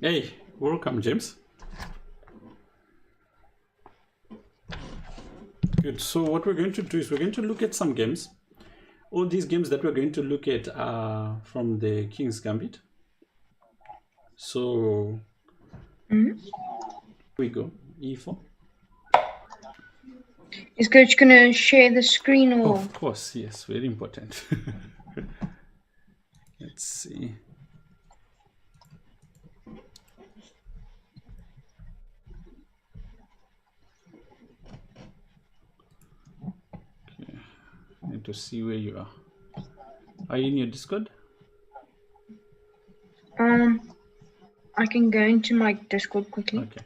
Hey, welcome, James. Good. So what we're going to do is we're going to look at some games. All these games that we're going to look at are from the King's Gambit. So here we go. E4. Is Coach gonna share the screen or? Of course, yes, very important. Let's see. Okay. I need to see where you are. Are you in your Discord? I can go into my Discord quickly. Okay.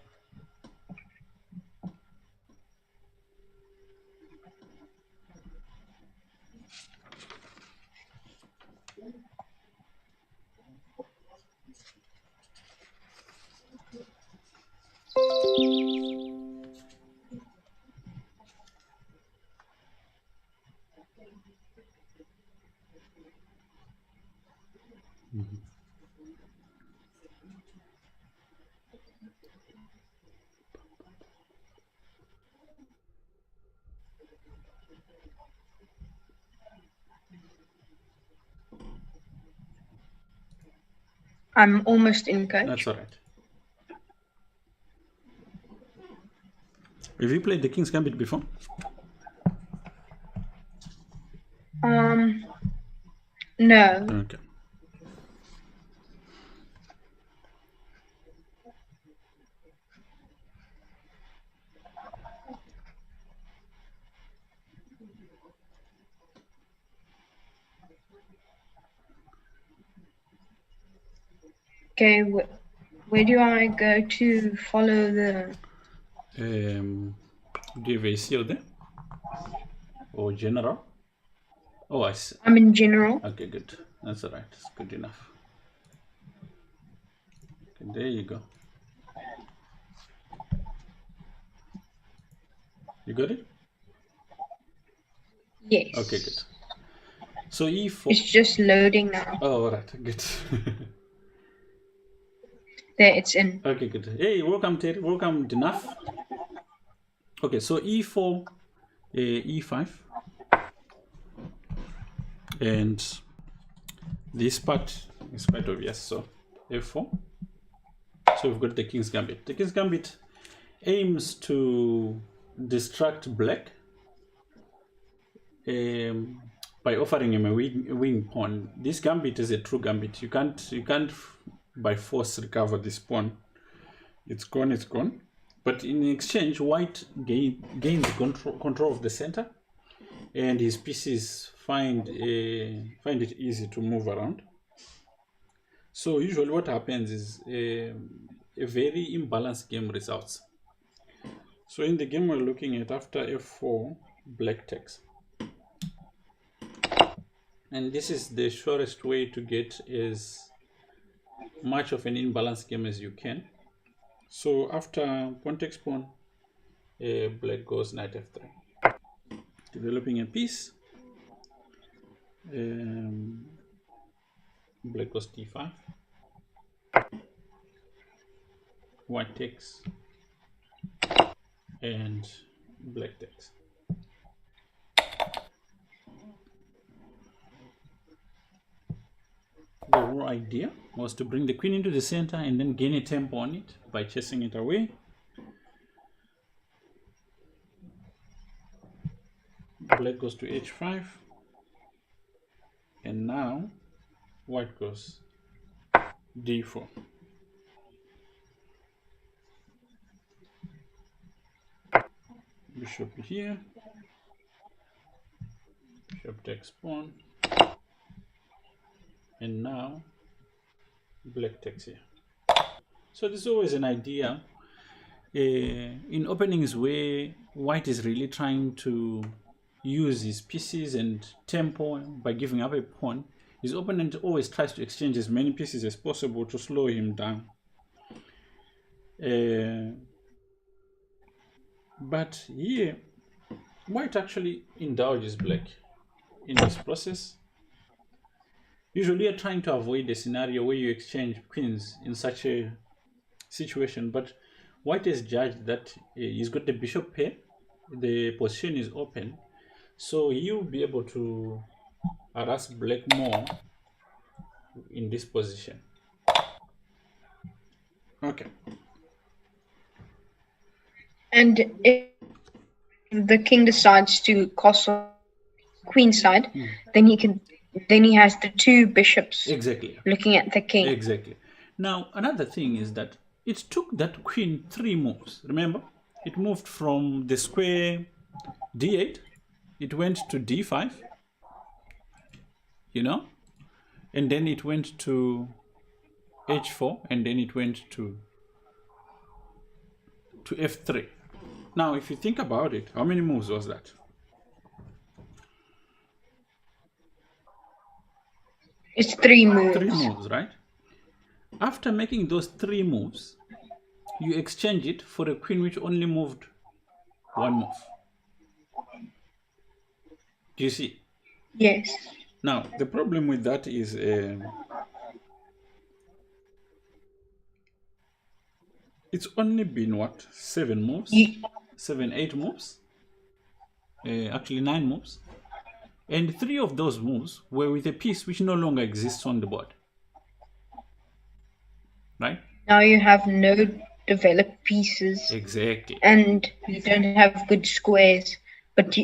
I'm almost in, Coach. That's all right. Have you played the King's Gambit before? No. Okay. Okay, where do I go to follow the? Do you have a seal there? Or general? Oh, I see. I'm in general. Okay, good. That's all right. It's good enough. Okay, there you go. You got it? Yes. Okay, good. So E4. It's just loading now. Oh, all right. Good. There, it's in. Okay, good. Hey, welcome, Terry. Welcome, Dinaf. Okay, so E4, E5. And this part is quite obvious. So F4. So we've got the King's Gambit. The King's Gambit aims to distract black by offering him a wing pawn. This gambit is a true gambit. You can't by force recover this pawn. It's gone. It's gone. But in exchange, white gains control of the center, and his pieces find it easy to move around. So usually, what happens is a very imbalanced game results. So in the game we're looking at, after f4, black takes. And this is the surest way to get as much of an imbalanced game as you can. So after pawn takes pawn, black goes knight f3. Developing a piece. Black goes d5. White takes. And black takes. The whole idea was to bring the queen into the center and then gain a tempo on it by chasing it away. Black goes to h5. And now white goes d4. Bishop here. Bishop takes pawn. And now black takes here. So there's always an idea in openings where white is really trying to use his pieces and tempo by giving up a pawn. His opponent always tries to exchange as many pieces as possible to slow him down. But here, white actually indulges black in this process. Usually you're trying to avoid a scenario where you exchange queens in such a situation, but white has judged that he's got the bishop pair, the position is open, so he'll be able to harass black more in this position. Okay. And if the king decides to castle queen side, then he has the two bishops Exactly. looking at the king. Exactly. Now, another thing is that it took that queen 3 moves. Remember? It moved from the square d8, it went to d5, you know, and then it went to h4, and then it went to f3. Now, if you think about it, how many moves was that? It's 3 moves. 3 moves, right? After making those 3 moves, you exchange it for a queen which only moved 1 move. Do you see? Yes. Now, the problem with that is it's only been what? 7 moves? 7, 8 moves? Actually 9 moves. And 3 of those moves were with a piece which no longer exists on the board. Right? Now you have no developed pieces. Exactly. And you don't have good squares. But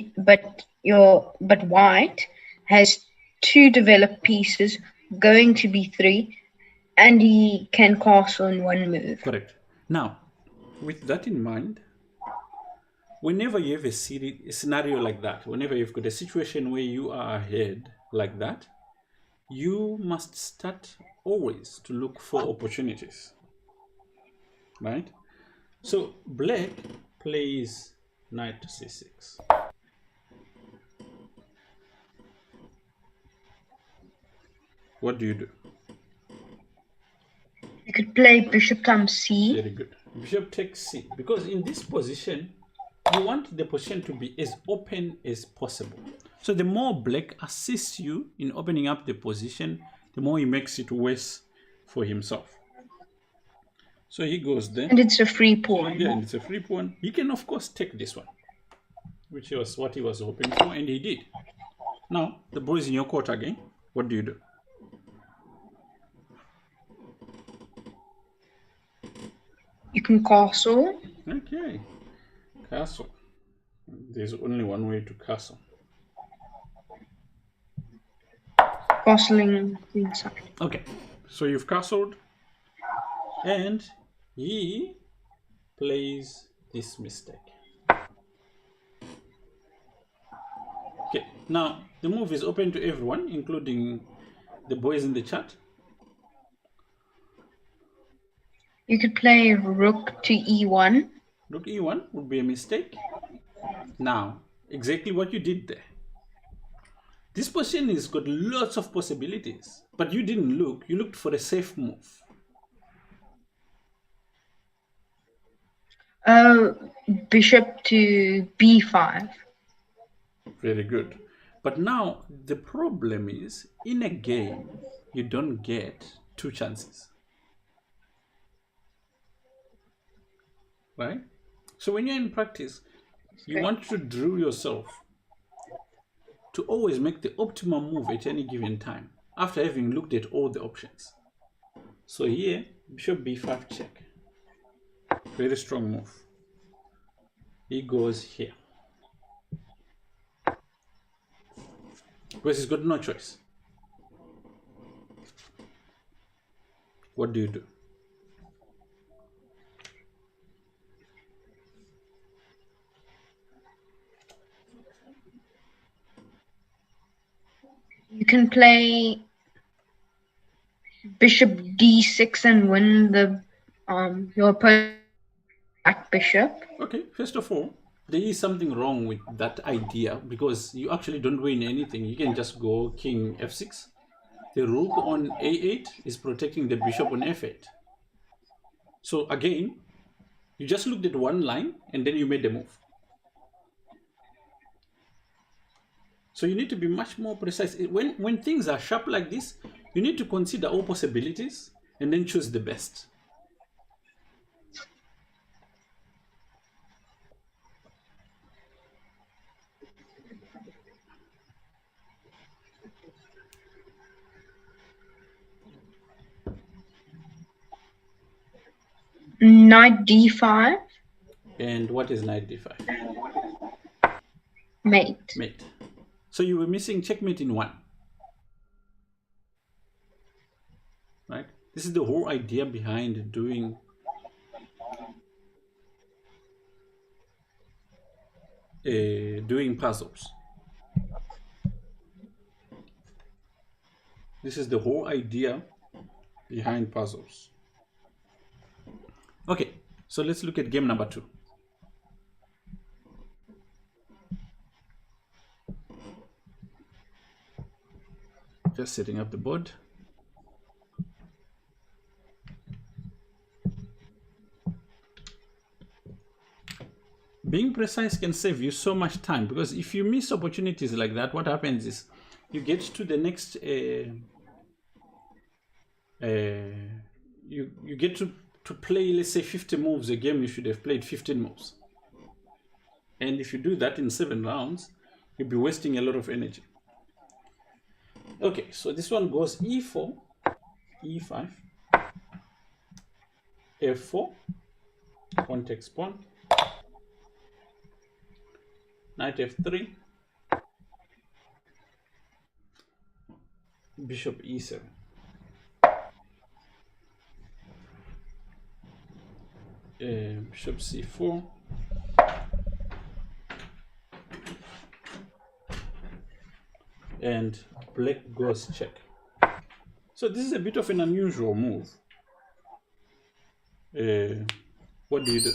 white has 2 developed pieces, going to be 3, and he can castle in 1 move. Correct. Now, with that in mind, whenever you have a scenario like that, whenever you've got a situation where you are ahead like that, you must start always to look for opportunities, right? So black plays knight to c6. What do you do? You could play bishop times c. Very good. Bishop takes c, because in this position, you want the position to be as open as possible. So the more black assists you in opening up the position, the more he makes it worse for himself. So he goes there. And it's a free pawn. Yeah, and it's a free pawn. He can, of course, take this one, which was what he was hoping for, and he did. Now, the ball is in your court again. What do you do? You can castle. Okay. Castle. There's only one way to castle. Castling queen side. Okay. So you've castled, and he plays this mistake. Okay. Now, the move is open to everyone, including the boys in the chat. You could play rook to e1. Rook e1 would be a mistake. Now, exactly what you did there. This position has got lots of possibilities, but you didn't look. You looked for a safe move. Bishop to b5. Very good. But now, the problem is, in a game, you don't get 2 chances. Right? So when you're in practice, you want to drill yourself to always make the optimum move at any given time after having looked at all the options. So here, bishop b5 check. Very strong move. He goes here, because he's got no choice. What do you do? You can play bishop d6 and win the your opponent's black bishop. Okay, first of all, there is something wrong with that idea, because you actually don't win anything. You can just go king f6. The rook on a8 is protecting the bishop on f8. So again, you just looked at one line and then you made the move. So you need to be much more precise. When things are sharp like this, you need to consider all possibilities and then choose the best. Knight d5, And what is knight d5? mate. Mate. So you were missing checkmate in 1. Right? This is the whole idea behind doing puzzles. This is the whole idea behind puzzles. Okay, so let's look at game number 2. Just setting up the board. Being precise can save you so much time, because if you miss opportunities like that, what happens is you get to the next you get to play, let's say, 50 moves a game. You should have played 15 moves, and if you do that in 7 rounds, you'll be wasting a lot of energy. Okay, so this one goes e4, e5, f4, pawn takes pawn, knight f3, bishop e7. Bishop c4, and black goes check. So this is a bit of an unusual move. What do you do?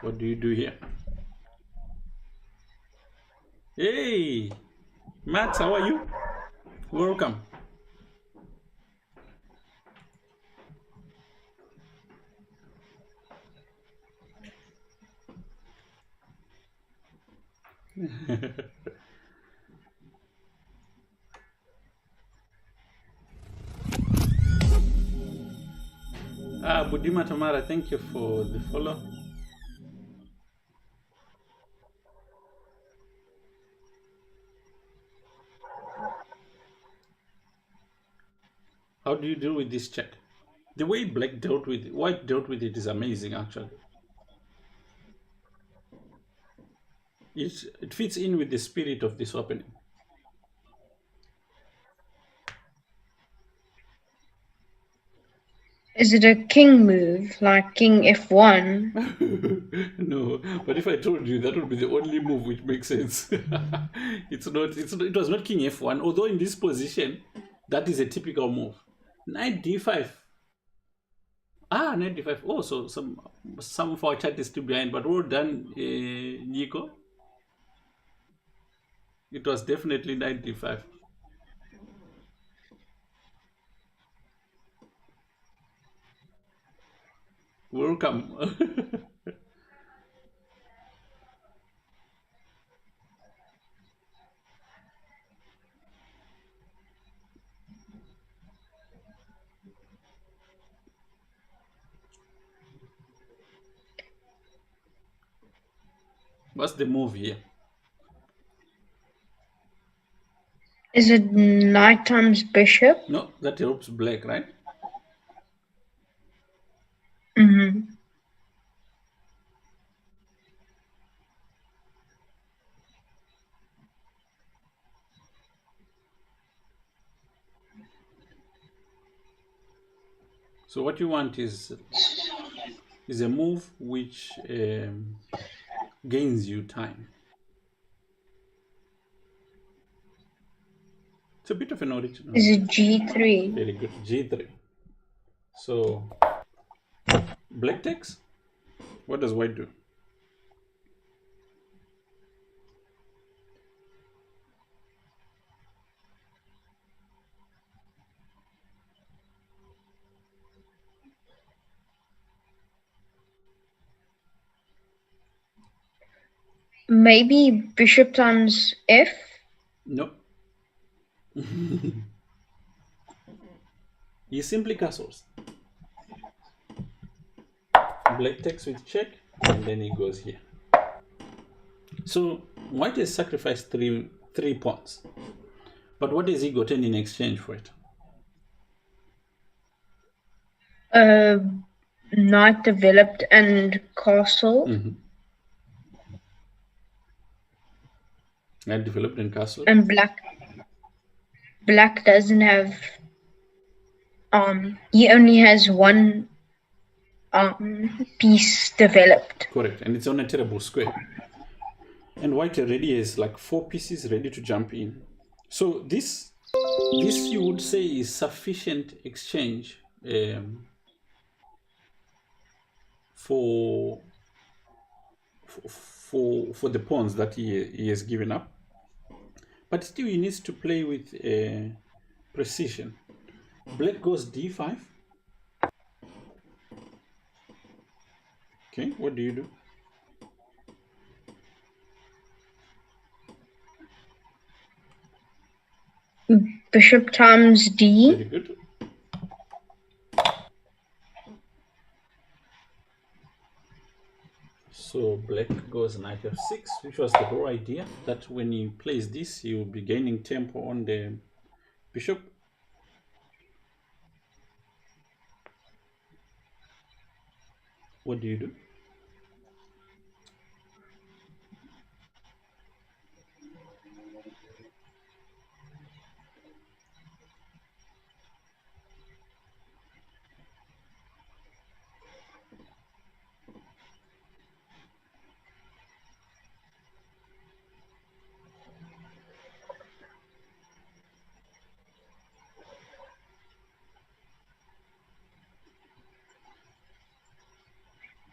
What do you do here? Hey, Matt, how are you? Welcome. Budima Tamara, thank you for the follow. How do you deal with this check? The way white dealt with it is amazing, actually. It fits in with the spirit of this opening. Is it a king move, like king f1? No, but if I told you, that would be the only move which makes sense. It was not king f1, although in this position, that is a typical move. Knight d5. Knight d5. Oh, so some of our chat is still behind, but well done, Nico. It was definitely knight d5. Welcome. What's the move here? Is it knight times bishop? No, that helps black, right? Mm-hmm. So what you want is a move which gains you time. It's a bit of an original. Is it g3? Very good. G3. So black takes. What does white do? Maybe bishop times f? No. He simply castles. Black takes with check, and then he goes here. So white has sacrificed three pawns. But what has he gotten in exchange for it? Knight developed and castle. Knight developed and castle. And black doesn't have he only has one piece developed. Correct, and it's on a terrible square. And white already has like 4 pieces ready to jump in. So this you would say is sufficient exchange for the pawns that he has given up. But still he needs to play with precision. Black goes d5. Okay, what do you do? Bishop times d. Very good. So black goes knight f6, which was the whole idea, that when he plays this, he will be gaining tempo on the bishop. What do you do?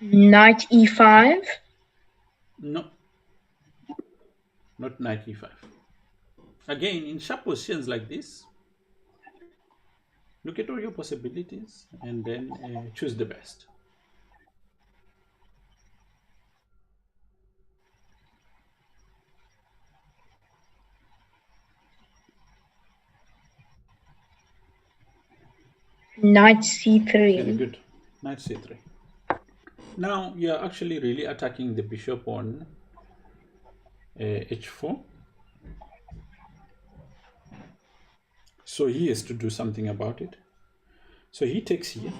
Knight e5. No, not knight e5. Again, in sharp positions like this, look at all your possibilities and then choose the best. Knight c3. Very good. Knight c3. Now you're actually really attacking the bishop on h4. So he has to do something about it. So he takes here.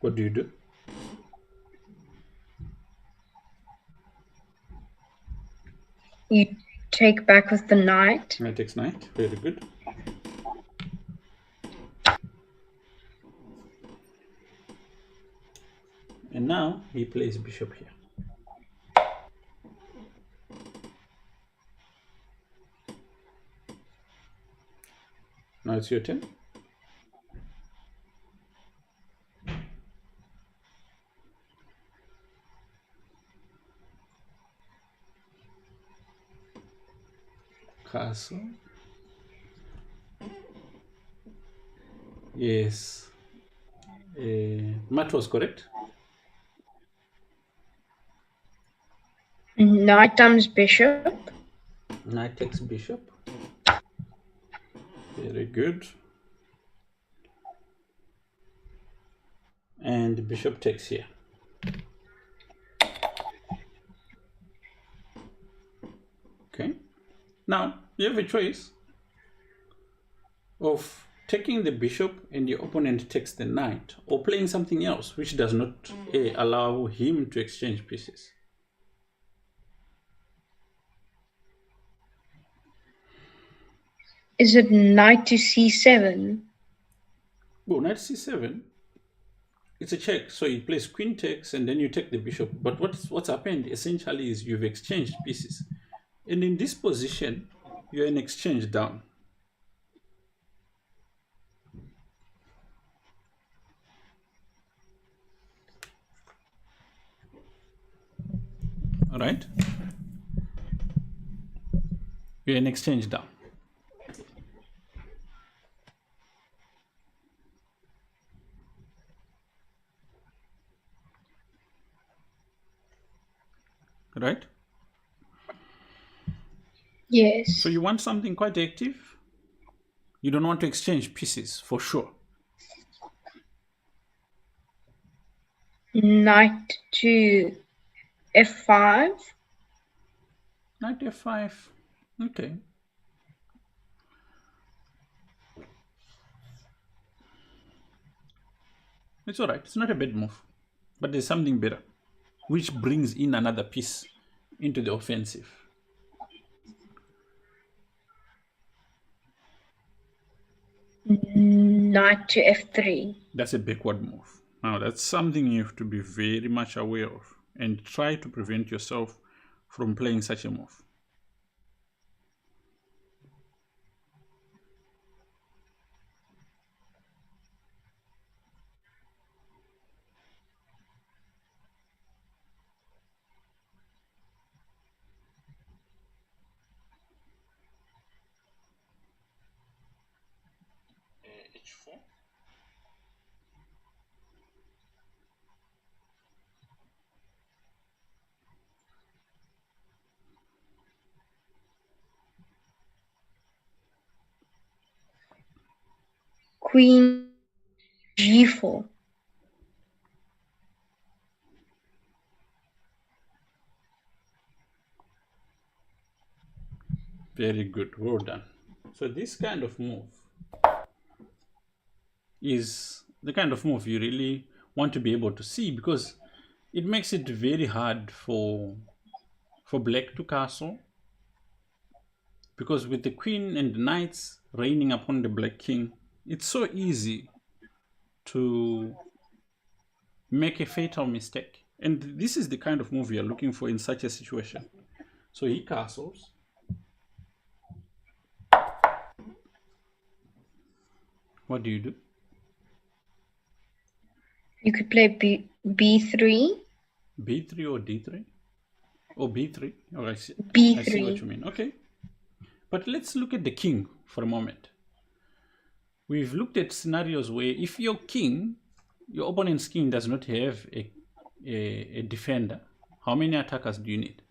What do you do? You take back with the knight. Knight takes knight. Very good. And now he plays bishop here. Now it's your turn. Castle. Yes. Matt was correct. Knight times bishop. Knight takes bishop. Very good. And bishop takes here. Okay. Now you have a choice of taking the bishop and your opponent takes the knight, or playing something else which does not allow him to exchange pieces. Is it knight to c7? Well, knight c7, it's a check. So he plays queen takes and then you take the bishop. But what's happened essentially is you've exchanged pieces. And in this position, you're in exchange down. All right? You're in exchange down. right? Yes. So you want something quite active. You don't want to exchange pieces for sure. Knight to f5. Knight f5. Okay. It's all right. It's not a bad move. But there's something better, which brings in another piece into the offensive. Knight to f3. That's a backward move. Now, that's something you have to be very much aware of and try to prevent yourself from playing such a move. H4. Queen g4. Very good. Well done. So this kind of move is the kind of move you really want to be able to see, because it makes it very hard for black to castle, because with the queen and the knights reigning upon the black king, it's so easy to make a fatal mistake. And this is the kind of move you're looking for in such a situation. So he castles. What do you do? You could play b3. B3 or D3? Or B3? Oh, I see b3. what you mean. Okay. But let's look at the king for a moment. We've looked at scenarios where if your opponent's king does not have a defender, how many attackers do you need?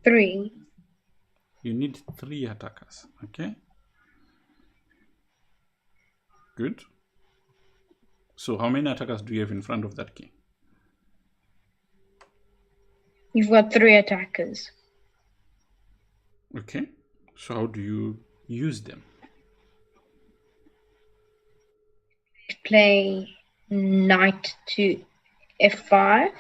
3. You need 3 attackers. Okay. Good. So how many attackers do you have in front of that king? You've got 3 attackers. Okay. So how do you use them? Play knight to f5.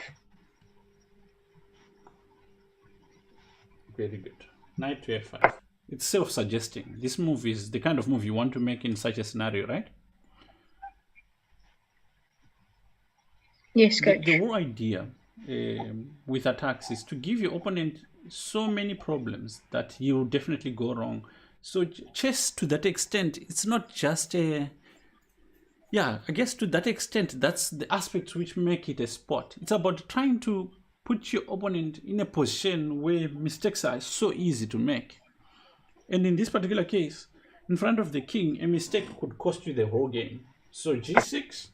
Very good. Knight to f5. It's self-suggesting. This move is the kind of move you want to make in such a scenario, right? Yes, coach. The whole idea with attacks is to give your opponent so many problems that he will definitely go wrong. So chess, to that extent, it's not just a... Yeah, I guess to that extent, that's the aspects which make it a sport. It's about trying to put your opponent in a position where mistakes are so easy to make. And in this particular case, in front of the king, a mistake could cost you the whole game. So g6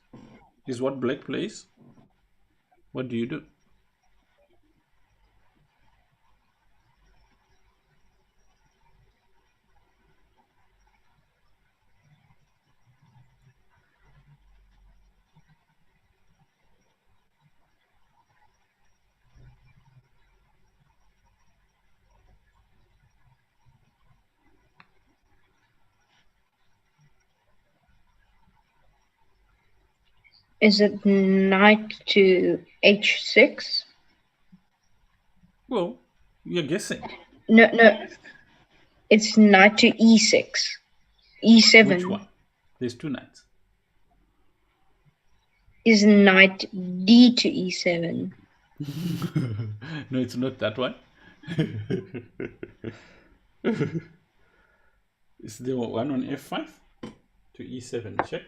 is what black plays. What do you do? Is it knight to h6? Well, you're guessing. No. It's knight to e6. e7. Which one? There's 2 knights. Is knight d to e7. No, it's not that one. It's the one on f5 to e7. Check.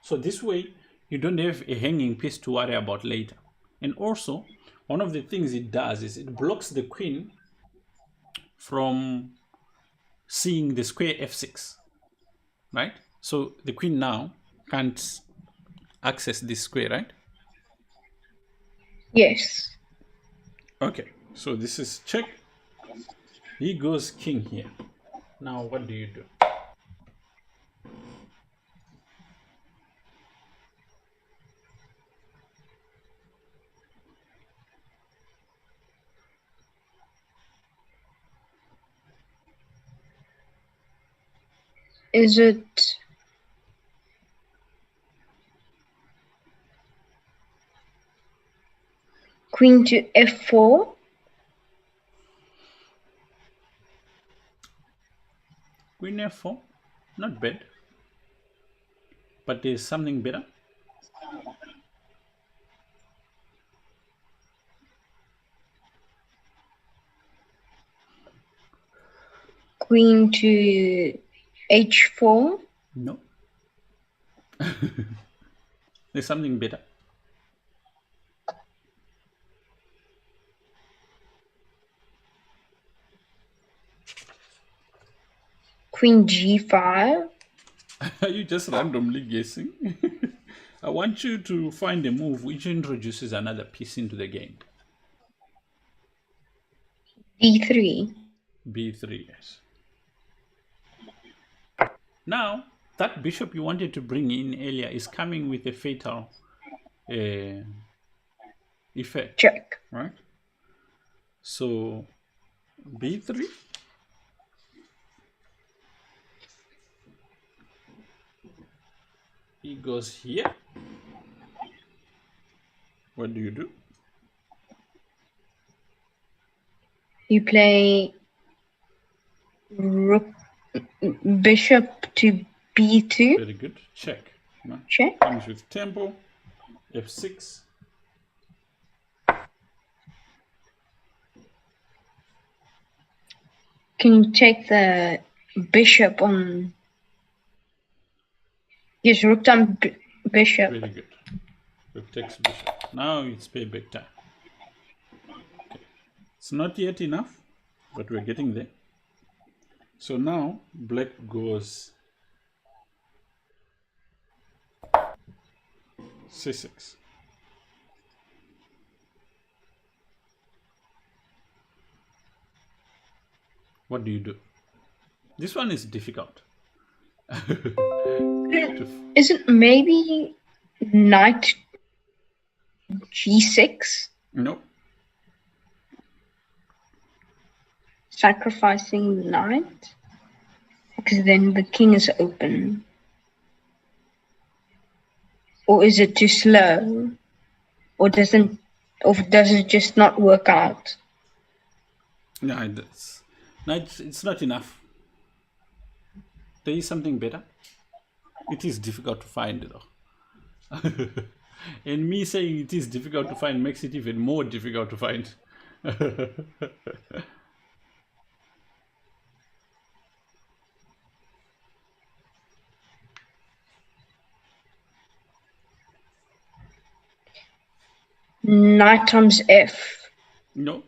So this way, you don't have a hanging piece to worry about later. And also, one of the things it does is it blocks the queen from seeing the square f6, right? So the queen now can't access this square, right? Yes. Okay, so this is check. He goes king here. Now what do you do? Is it queen to f4? Queen f4, not bad, but there's something better. Queen to h4? No, there's something better. Queen g5? Are you just randomly guessing? I want you to find a move which introduces another piece into the game. d3? B3, yes. Now, that bishop you wanted to bring in earlier is coming with a fatal effect, Check. right? So, B3, he goes here. What do you do? You play rook, bishop to b2? Very good. Check. No? Check. Comes with tempo, F6. Can you take the bishop on? Yes, rook down bishop. Very good. Rook takes bishop. Now it's payback time. Okay. It's not yet enough, but we're getting there. So now black goes C6. What do you do? This one is difficult. Isn't maybe knight g6? No. Sacrificing the knight? Because then the king is open. Or is it too slow? Or does it just not work out? No, it's not enough. There is something better. It is difficult to find though. And me saying it is difficult to find makes it even more difficult to find. Knight times f. No.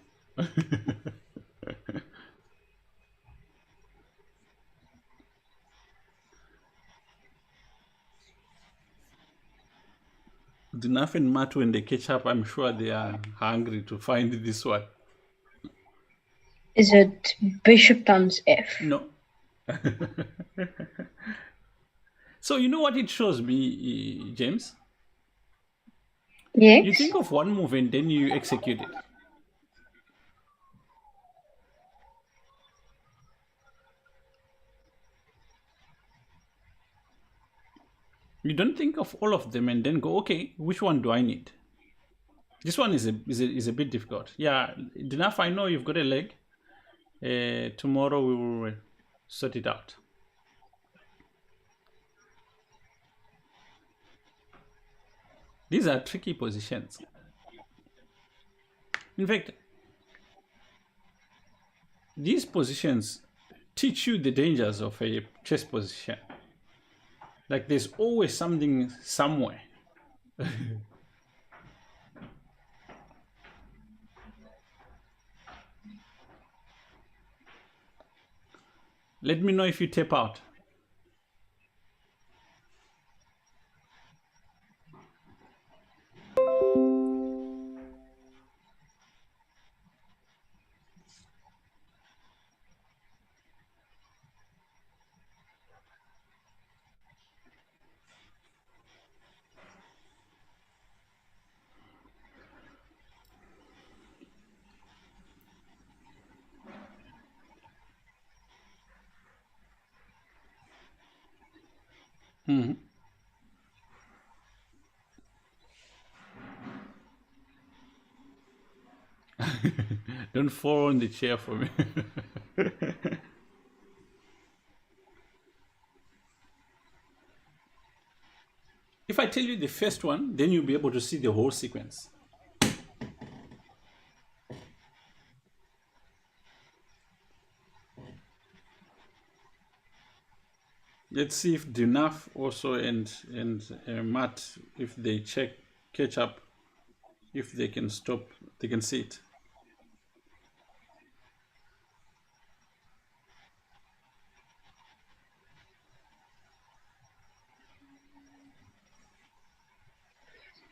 Dinaf and Matt, when they catch up, I'm sure they are hungry to find this one. Is it bishop times f? No. So you know what it shows me, James? Yes. You think of one move and then you execute it. You don't think of all of them and then go, okay, which one do I need? This one is a bit difficult. Yeah, Dinaf, I know you've got a leg. Tomorrow we will sort it out. These are tricky positions. In fact, these positions teach you the dangers of a chess position. Like there's always something somewhere. Let me know if you tap out. Mhm. Don't fall on the chair for me. If I tell you the first one, then you'll be able to see the whole sequence. Let's see if Dunaf also and Matt, if they catch up, if they can stop, they can see it.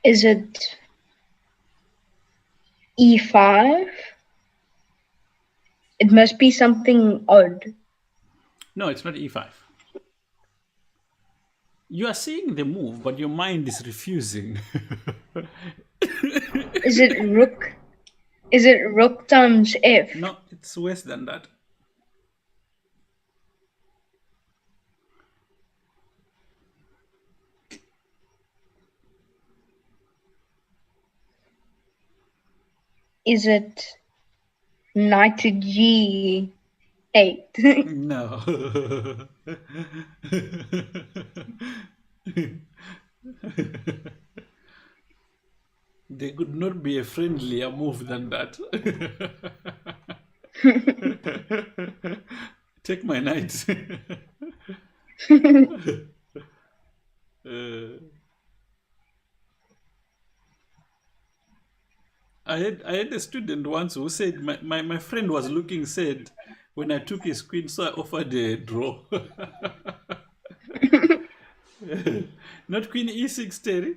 Is it E5? It must be something odd. No, it's not E5. You are seeing the move, but your mind is refusing. Is it rook? Is it rook times F? No, it's worse than that. Is it knight to G8? No. There could not be a friendlier move than that. Take my knight. I had a student once who said my friend was looking, said when I took his queen, so I offered a draw. Not queen e6, Terry.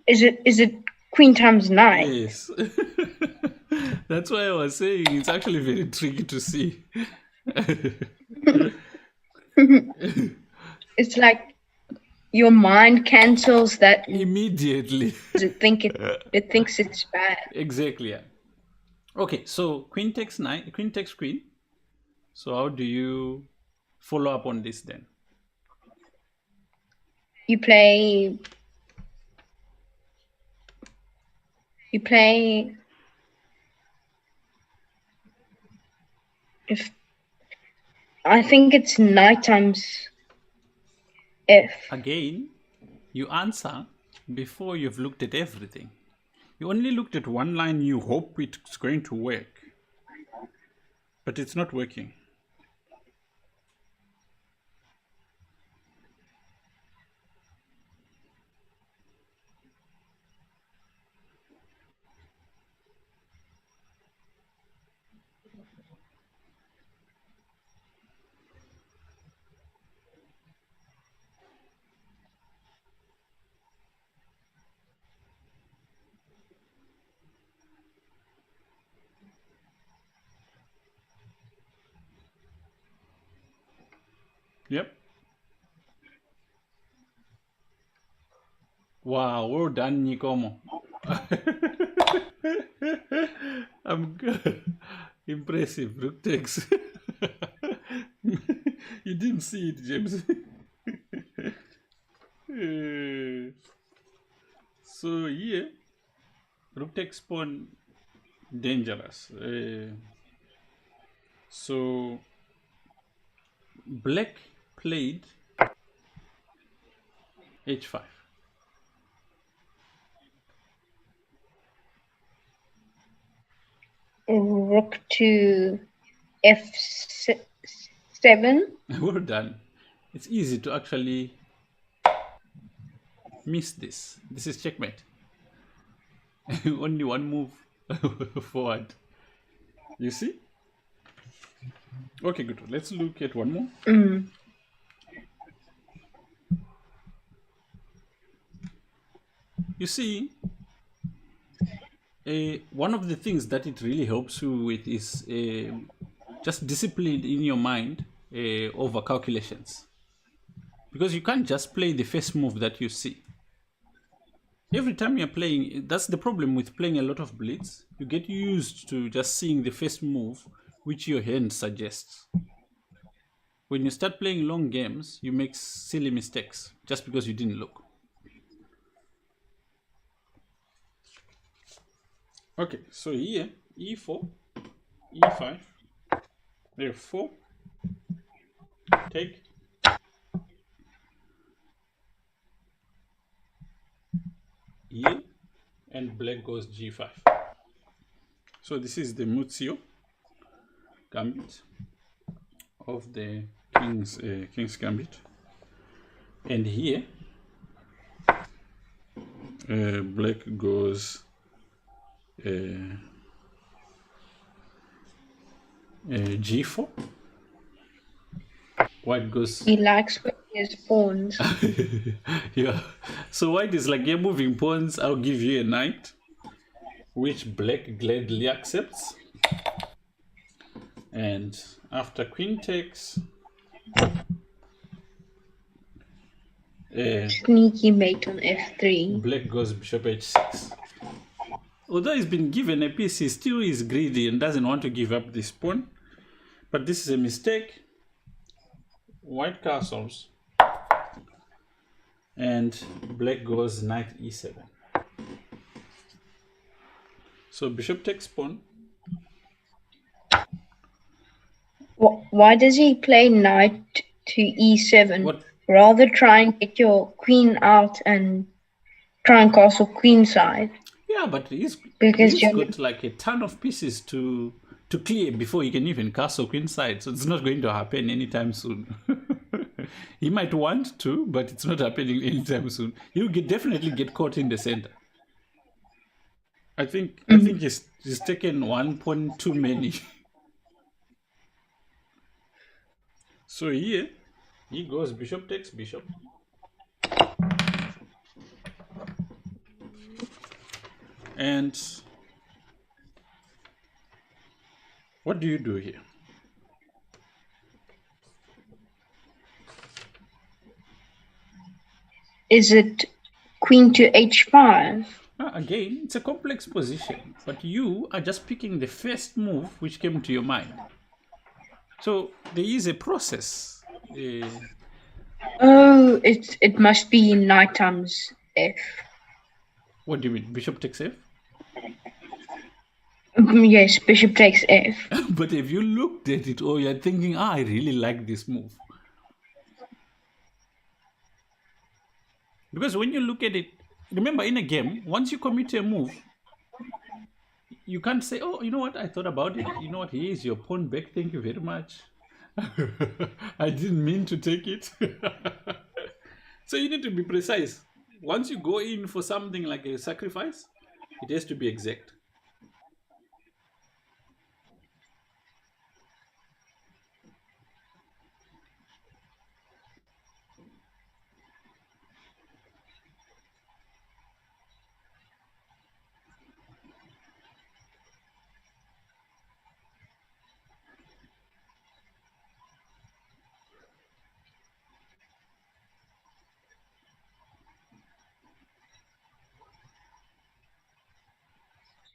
Is it queen times knight? Yes. That's why I was saying it's actually very tricky to see. It's like your mind cancels that. Immediately. It thinks it's bad. Exactly. Yeah. Okay, so queen takes knight, queen takes queen. So how do you follow up on this then? You play. If I think it's knight times F. Again, you answer before you've looked at everything. You only looked at one line, you hope it's going to work. But it's not working. Yep. Wow, well done, Nikomo. I'm good. Impressive. Rook takes. You didn't see it, James. So here, rook takes pawn dangerous. So black played h5. Rook to F7. Well done. It's easy to actually miss this. This is checkmate. Only one move forward. You see? Okay, good. Let's look at one more. You see, one of the things that it really helps you with is just discipline in your mind over calculations. because you can't just play the first move that you see. Every time you're playing, that's the problem with playing a lot of blitz. You get used to just seeing the first move which your hand suggests. When you start playing long games, you make silly mistakes just because you didn't look. Okay, so here, e4, e5, f4, take, here, and black goes g5. So this is the Muzio Gambit of the King's Gambit. And here, black goes g4. White goes... He likes with his pawns. Yeah. So white is like, you're moving pawns, I'll give you a knight, which black gladly accepts. And after queen takes, Sneaky mate on f3. black goes bishop h6. Although he's been given a piece, he still is greedy and doesn't want to give up this pawn. But this is a mistake. White castles. And black goes knight e7. So bishop takes pawn. Why does he play knight to e7? What? Rather try and get your queen out and try and castle queenside. Yeah, but he's Because got like a ton of pieces to clear before he can even castle queenside. So it's not going to happen anytime soon. He might want to, but it's not happening anytime soon. He'll definitely get caught in the center. I think he's taken one pawn too many. So here he goes bishop takes bishop. And what do you do here? Is it queen to h5? Again, it's a complex position, but you are just picking the first move which came to your mind. So there is a process. Oh, it must be knight times f. What do you mean? Bishop takes f? Yes, bishop takes f. But if you looked at it, or you're thinking, I really like this move. Because when you look at it, remember in a game, once you commit a move, you can't say, oh, you know what, I thought about it. You know what, here's your pawn back, thank you very much. I didn't mean to take it. So you need to be precise. Once you go in for something like a sacrifice, it has to be exact.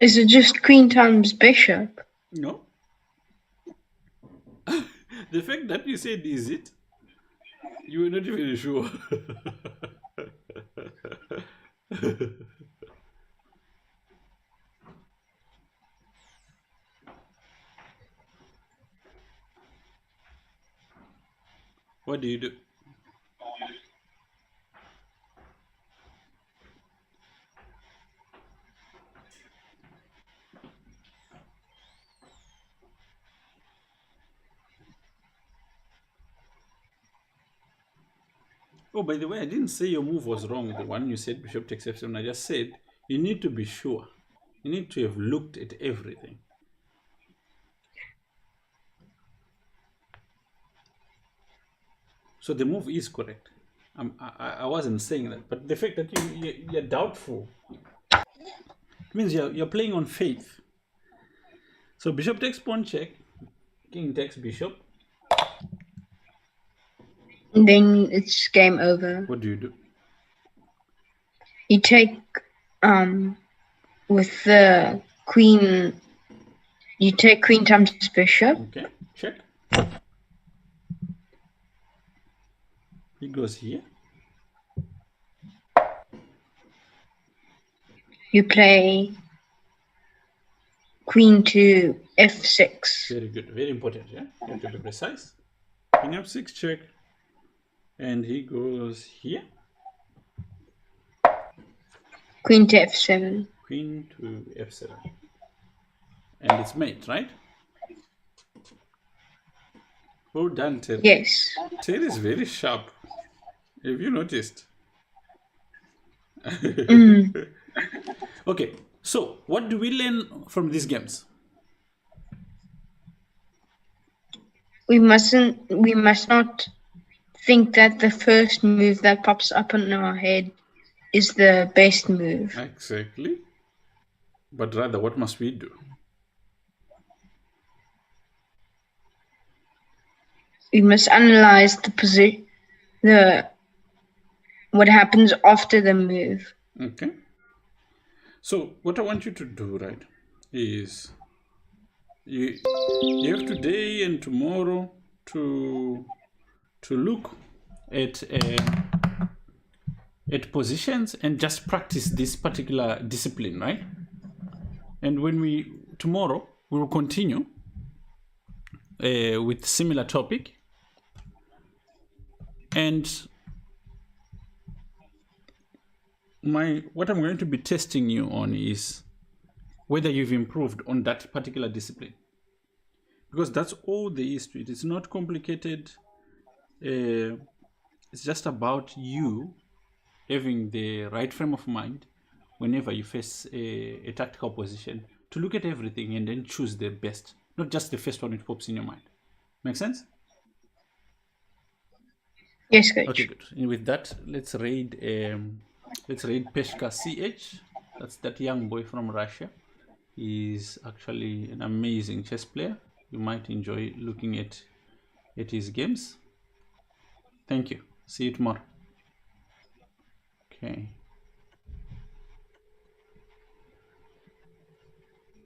Is it just queen times bishop? No. The fact that you said, is it? You were not even sure. What do you do? Oh, by the way, I didn't say your move was wrong, the one you said bishop takes f7. I just said you need to be sure. You need to have looked at everything. So the move is correct. I wasn't saying that, but the fact that you're doubtful means you're playing on faith. So bishop takes pawn check, king takes bishop, Then it's game over. What do you do? You take with the queen. You take queen times bishop. Okay, check. He goes here. You play queen to f6. Very good. Very important. Yeah, you have to be precise. Queen f6 check, and he goes here. Queen to f7. Queen to f7, and it's mate, right? Well done, Terry. Yes. Terry is very sharp. Have you noticed? Okay, so what do we learn from these games? We must not think that the first move that pops up in our head is the best move. Exactly. But rather, what must we do? We must analyze the position, what happens after the move. Okay. So what I want you to do, right, is you have today and tomorrow to look at positions and just practice this particular discipline, right? And tomorrow we will continue with similar topic, and what I'm going to be testing you on is whether you've improved on that particular discipline, because that's all there is to it. It's not complicated. It's just about you having the right frame of mind whenever you face a tactical position to look at everything and then choose the best, not just the first one that pops in your mind. Make sense? Yes, coach. Okay, good. And with that, let's raid Peshka CH. That's that young boy from Russia. He's actually an amazing chess player. You might enjoy looking at his games. Thank you. See you tomorrow. Okay.